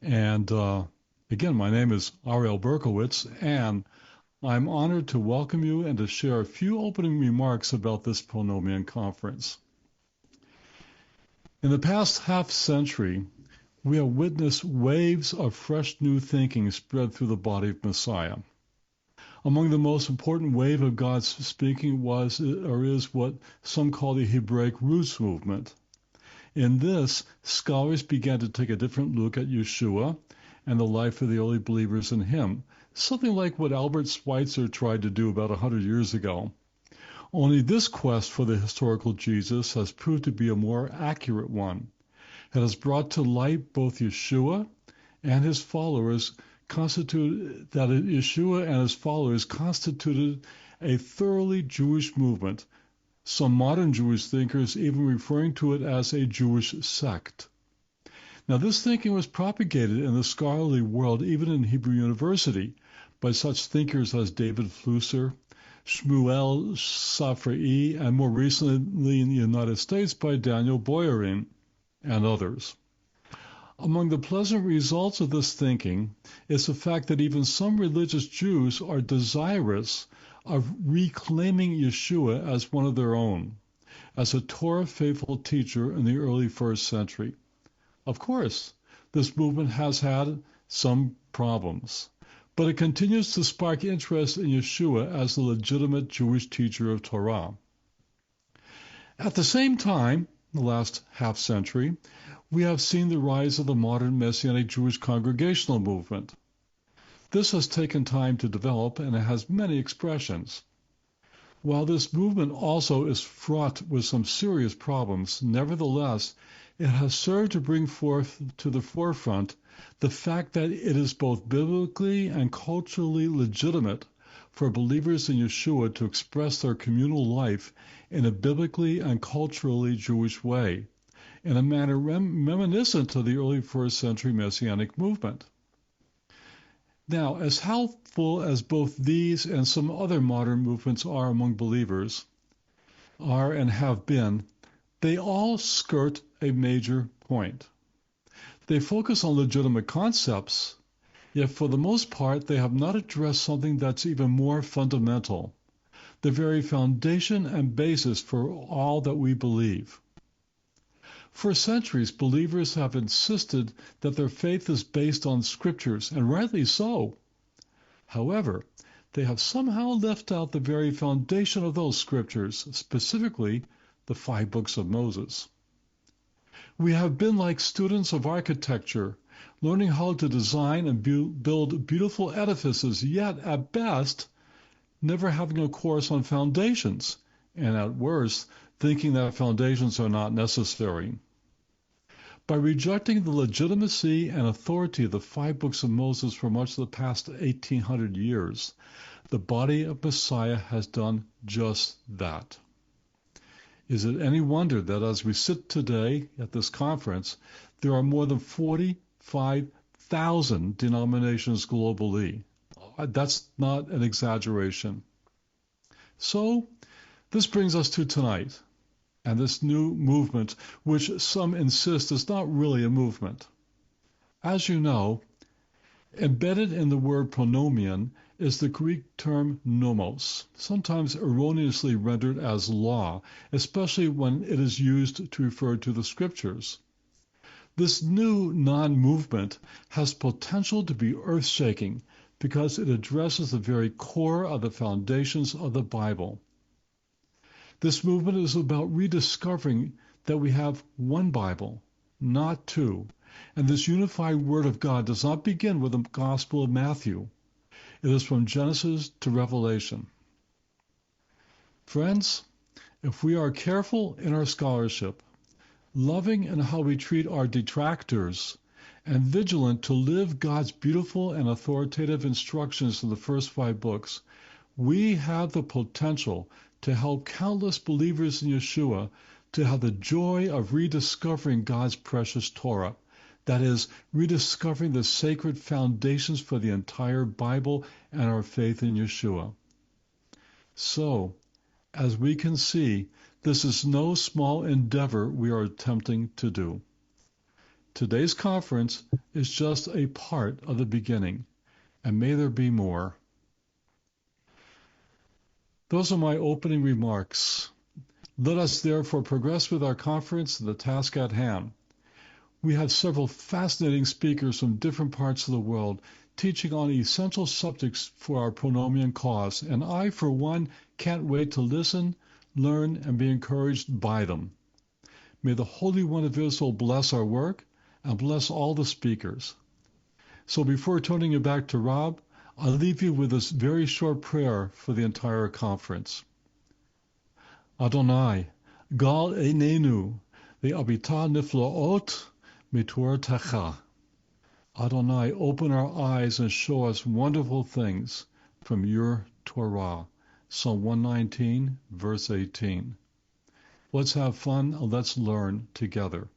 And again, my name is Ariel Berkwotz, and I'm honored to welcome you and to share a few opening remarks about this Pronomian Conference. In the past half century, we have witnessed waves of fresh new thinking spread through the body of Messiah. Among the most important wave of God's speaking was or is what some call the Hebraic roots movement. In this, scholars began to take a different look at Yeshua and the life of the early believers in him, something like what Albert Schweitzer tried to do about 100 years ago. Only this quest for the historical Jesus has proved to be a more accurate one. It has brought to light both Yeshua and his followers constituted a thoroughly Jewish movement, some modern Jewish thinkers even referring to it as a Jewish sect. Now, this thinking was propagated in the scholarly world, even in Hebrew University, by such thinkers as David Flusser, Shmuel Safrai, and more recently in the United States by Daniel Boyarin and others. Among the pleasant results of this thinking is the fact that even some religious Jews are desirous of reclaiming Yeshua as one of their own, as a Torah faithful teacher in the early first century. Of course, this movement has had some problems, but it continues to spark interest in Yeshua as the legitimate Jewish teacher of Torah. At the same time, the last half century, we have seen the rise of the modern Messianic Jewish congregational movement. This has taken time to develop, and it has many expressions. While this movement also is fraught with some serious problems, nevertheless, it has served to bring forth to the forefront the fact that it is both biblically and culturally legitimate for believers in Yeshua to express their communal life in a biblically and culturally Jewish way, in a manner reminiscent of the early first century Messianic movement. Now, as helpful as both these and some other modern movements are among believers, are and have been, they all skirt a major point. They focus on legitimate concepts, yet for the most part they have not addressed something that's even more fundamental, the very foundation and basis for all that we believe. For centuries, believers have insisted that their faith is based on scriptures, and rightly so. However, they have somehow left out the very foundation of those scriptures, specifically the 5 books of Moses. We have been like students of architecture, learning how to design and build beautiful edifices, yet, at best, never having a course on foundations, and at worst, thinking that foundations are not necessary. By rejecting the legitimacy and authority of the 5 books of Moses for much of the past 1800 years, the body of Messiah has done just that. Is it any wonder that as we sit today at this conference, there are more than 45,000 denominations globally? That's not an exaggeration. So, this brings us to tonight, and this new movement, which some insist is not really a movement. As you know, embedded in the word pronomian is the Greek term nomos, sometimes erroneously rendered as law, especially when it is used to refer to the scriptures. This new non-movement has potential to be earth-shaking because it addresses the very core of the foundations of the Bible. This movement is about rediscovering that we have one Bible, not 2, and this unified Word of God does not begin with the Gospel of Matthew. It is from Genesis to Revelation. Friends, if we are careful in our scholarship, loving in how we treat our detractors, and vigilant to live God's beautiful and authoritative instructions in the first 5 books, we have the potential to help countless believers in Yeshua to have the joy of rediscovering God's precious Torah. That is, rediscovering the sacred foundations for the entire Bible and our faith in Yeshua. So, as we can see, this is no small endeavor we are attempting to do. Today's conference is just a part of the beginning, and may there be more. Those are my opening remarks. Let us therefore progress with our conference and the task at hand. We have several fascinating speakers from different parts of the world teaching on essential subjects for our pronomian cause, and I, for one, can't wait to listen, learn, and be encouraged by them. May the Holy One of Israel bless our work and bless all the speakers. So before turning it back to Rob, I'll leave you with this very short prayer for the entire conference. Adonai, gal einenu, ve'abita niflaot mitortecha. Adonai, open our eyes and show us wonderful things from your Torah. Psalm 119, verse 18. Let's have fun and let's learn together.